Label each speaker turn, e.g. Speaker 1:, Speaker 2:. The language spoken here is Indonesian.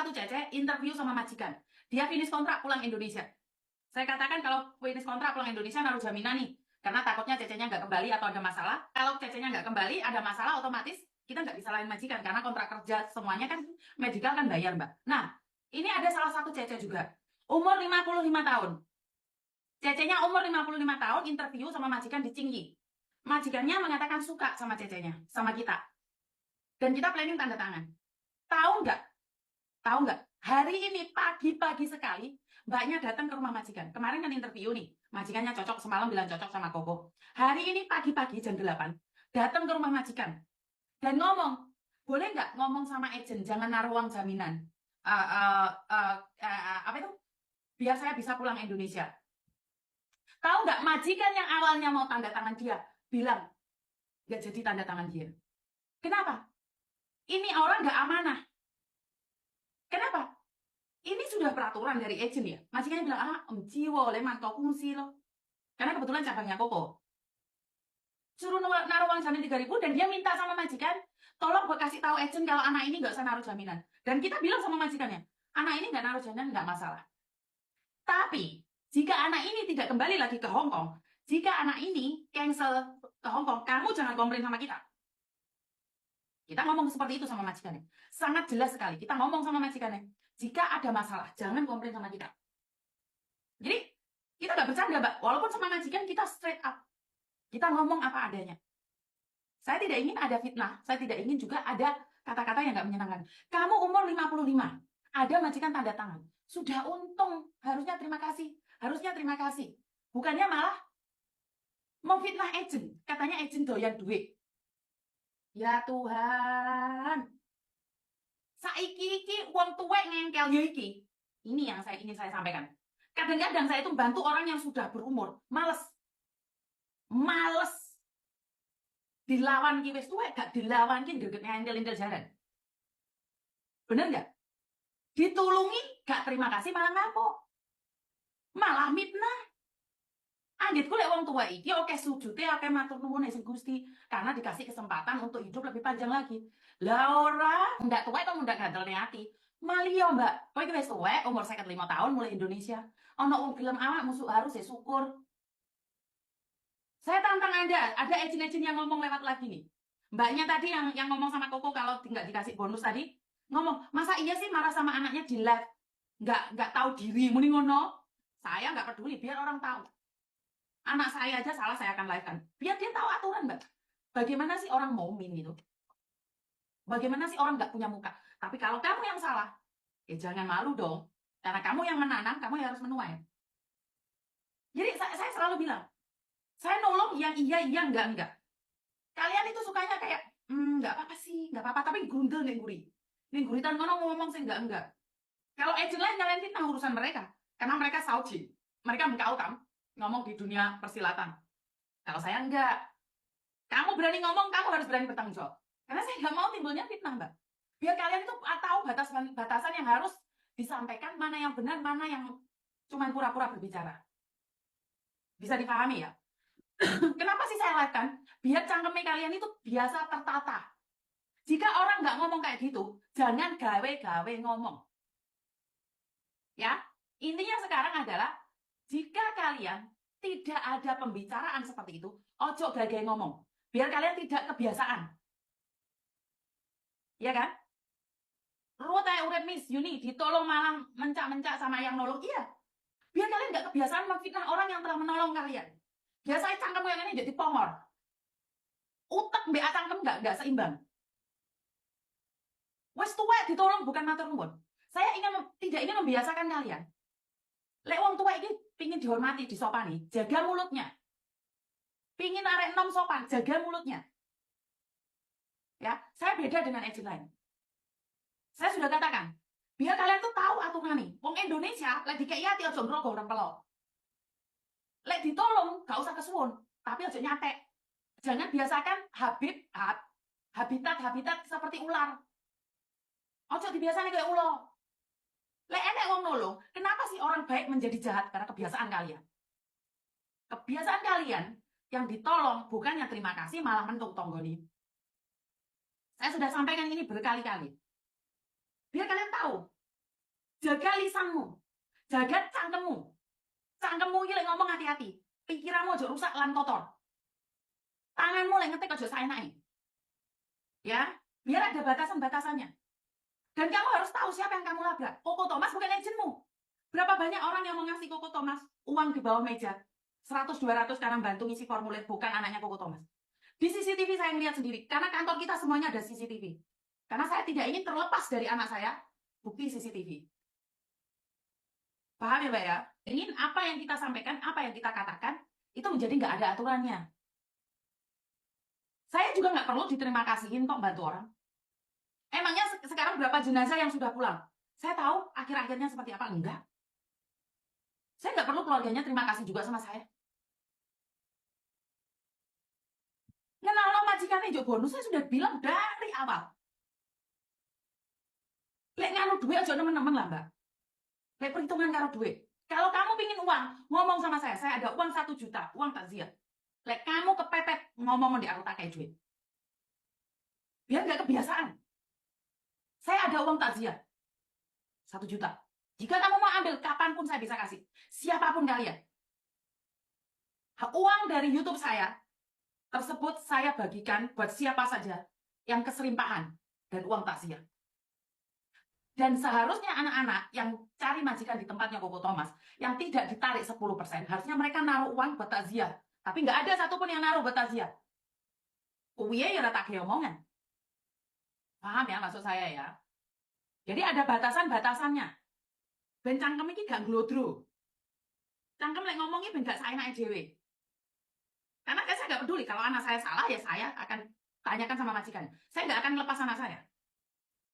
Speaker 1: satu cece interview sama majikan. Dia finish kontrak pulang Indonesia. Saya katakan kalau finish kontrak pulang Indonesia naruh jaminan nih. Karena takutnya cecenya nggak kembali atau ada masalah. Kalau cecenya nggak kembali, ada masalah otomatis kita nggak bisa lain majikan. Karena kontrak kerja semuanya kan medical kan bayar, Mbak. Nah, ini ada salah satu cece juga. Umur 55 tahun. Cecenya umur 55 tahun interview sama majikan di Cinggi. Majikannya mengatakan suka sama cecenya, sama kita. Dan kita planning tanda tangan. Tahu nggak? Tahu nggak? Hari ini pagi-pagi sekali, mbaknya datang ke rumah majikan. Kemarin kan interview nih, majikannya cocok, semalam bilang cocok sama Koko. Hari ini pagi-pagi jam 8, datang ke rumah majikan. Dan ngomong, boleh nggak ngomong sama agent, jangan naruh uang jaminan. Apa itu? Biar saya bisa pulang Indonesia. Tahu nggak, majikan yang awalnya mau tanda tangan dia, bilang, nggak jadi tanda tangan dia. Kenapa? Ini orang nggak amanah. Kenapa? Ini sudah peraturan dari agent ya. Majikannya bilang, jiwo, leman, kau fungsi loh. Karena kebetulan cabangnya Koko. Suruh naruh uang jamin 3.000 dan dia minta sama majikan, tolong gue kasih tahu agent kalau anak ini nggak usah naruh jaminan. Dan kita bilang sama majikannya, anak ini nggak naruh jaminan, nggak masalah. Tapi, jika anak ini tidak kembali lagi ke Hong Kong, jika anak ini cancel ke Hong Kong, kamu jangan komplain sama kita. Kita ngomong seperti itu sama majikannya. Sangat jelas sekali. Kita ngomong sama majikannya. Jika ada masalah, jangan komplain sama kita. Jadi, kita nggak bercanda, Mbak. Walaupun sama majikan, kita straight up. Kita ngomong apa adanya. Saya tidak ingin ada fitnah. Saya tidak ingin juga ada kata-kata yang nggak menyenangkan. Kamu umur 55. Ada majikan tanda tangan. Sudah untung. Harusnya terima kasih. Harusnya terima kasih. Bukannya malah memfitnah agent. Katanya agent doyan duit. Ya Tuhan. Saiki iki wong tuwek ngengkel ya iki. Ini yang ingin saya sampaikan. Kadang-kadang saya itu bantu orang yang sudah berumur, males. Dilawan ki wis tuwek, gak dilawan ki greget ngendel-endel jalan. Bener nggak? Ditulungi, gak terima kasih malah ngamuk. Malah mitnah. Anggitku lek wong tua iki oke sujute oke matur nuwun sing Gusti karena dikasih kesempatan untuk hidup lebih panjang lagi. Lah ora, ndak tuwek kok ndak gantelne ati. Maliyo, Mbak. Kowe iki wis tuwek umur 55 tahun mulai Indonesia. Ana wong gelem awakmu harus ya syukur. Saya tantang Anda, ada agent-agent yang ngomong lewat lagi nih. Mbaknya tadi yang ngomong sama Koko kalau nggak dikasih bonus tadi, ngomong, "Masa iya sih marah sama anaknya di live? Nggak tahu diri, muni ngono." Saya nggak peduli, biar orang tahu. Anak saya aja salah saya akan live-kan. Biar dia tahu aturan, Mbak. Bagaimana sih orang mukmin itu? Bagaimana sih orang nggak punya muka? Tapi kalau kamu yang salah, ya jangan malu dong. Karena kamu yang menanam, kamu yang harus menuai. Jadi saya selalu bilang, saya nolong yang iya, enggak. Kalian itu sukanya kayak, nggak apa-apa sih, nggak apa-apa, tapi grundel nih guri. Nih guritan ngomong sih enggak. Kalau agent lain kalian fitnah urusan mereka. Karena mereka Saudi. Mereka mengkau kan ngomong di dunia persilatan. Kalau saya enggak. Kamu berani ngomong, kamu harus berani bertanggung jawab. Karena saya nggak mau timbulnya fitnah, Mbak. Biar kalian itu tahu batasan yang harus disampaikan, mana yang benar, mana yang cuma pura-pura berbicara. Bisa dipahami ya? Kenapa sih saya live kan? Biar cangkeme kalian itu biasa tertata. Jika orang nggak ngomong kayak gitu, jangan gawe-gawe ngomong. Ya, intinya sekarang adalah jika kalian tidak ada pembicaraan seperti itu, ojo gawe ngomong. Biar kalian tidak kebiasaan. Ya kan? Ruwet aja urip Miss Yuni, ditolong malah mencak-mencak sama yang nolong. Iya. Biar kalian nggak kebiasaan memfitnah orang yang telah menolong kalian. Biasanya cangkem yang ini jadi pongor. Utek mbak cangkem nggak seimbang. Wes tuwek ditolong bukan matur nuwun. Saya tidak ingin membiasakan kalian. Lek wong tua ini pingin dihormati, disopani, jaga mulutnya. Pingin arek nom sopan, jaga mulutnya. Ya, saya beda dengan agent lain. Saya sudah katakan, biar kalian tuh tahu aturan nih. Wong Indonesia lek dikei ati aja ngrogo orang pelok. Lek ditolong gak usah kesuwun, tapi aja nyatek. Jangan biasakan habitat seperti ular. Ojo dibiasani kayak ulo. Lek enek wong nolong, kenapa sih orang baik menjadi jahat? Karena kebiasaan kalian. Kebiasaan kalian yang ditolong bukan yang terima kasih malah mentuk tonggoni. Saya sudah sampaikan ini berkali-kali. Biar kalian tahu, Jaga lisanmu, jaga cangkemmu. Cangkemmu iki lek ngomong hati-hati. Pikiranmu aja rusak lan kotor. Tanganmu lek ngetik aja saenake. Ya, biar ada batasan-batasannya. Dan kamu harus tahu siapa yang kamu labrak. Koko Thomas bukan agentmu. Berapa banyak orang yang mau ngasih Koko Thomas uang di bawah meja? 100-200 karena bantu ngisi formulir, bukan anaknya Koko Thomas. Di CCTV saya melihat sendiri, karena kantor kita semuanya ada CCTV. Karena saya tidak ingin terlepas dari anak saya, bukti CCTV. Paham ya, Mbak ya? Ingin apa yang kita sampaikan, apa yang kita katakan, itu menjadi nggak ada aturannya. Saya juga nggak perlu diterima kasihin kok bantu orang. Emangnya sekarang berapa jenazah yang sudah pulang? Saya tahu akhir-akhirnya seperti apa? Enggak. Saya nggak perlu keluarganya terima kasih juga sama saya. Ngenalno majikannya Jok Bonus, saya sudah bilang dari awal. Lek nganu duit aja nemen-nemen lah, Mbak. Lek perhitungan karo duit. Kalau kamu pingin uang, ngomong sama saya ada uang 1 juta, uang takziah. Lek kamu kepepet ngomong di aku tak kayak duit. Biar nggak kebiasaan. Saya ada uang takziah 1 juta. Jika kamu mau ambil, kapanpun saya bisa kasih. Siapapun kalian. Uang dari YouTube saya tersebut saya bagikan buat siapa saja yang keserimpahan dan uang takziah. Dan seharusnya anak-anak yang cari majikan di tempatnya Koko Thomas, yang tidak ditarik 10%, harusnya mereka naruh uang buat takziah. Tapi nggak ada satupun yang naruh buat takziah. Uwiye ya tak kayak omongan. Paham ya maksud saya ya? Jadi ada batasan-batasannya. Ben cangkem iki gak glodro. Cangkem lek ngomongnya ben gak saenake dhewe. Karena saya nggak peduli kalau anak saya salah ya saya akan tanyakan sama majikan. Saya nggak akan lepas anak saya.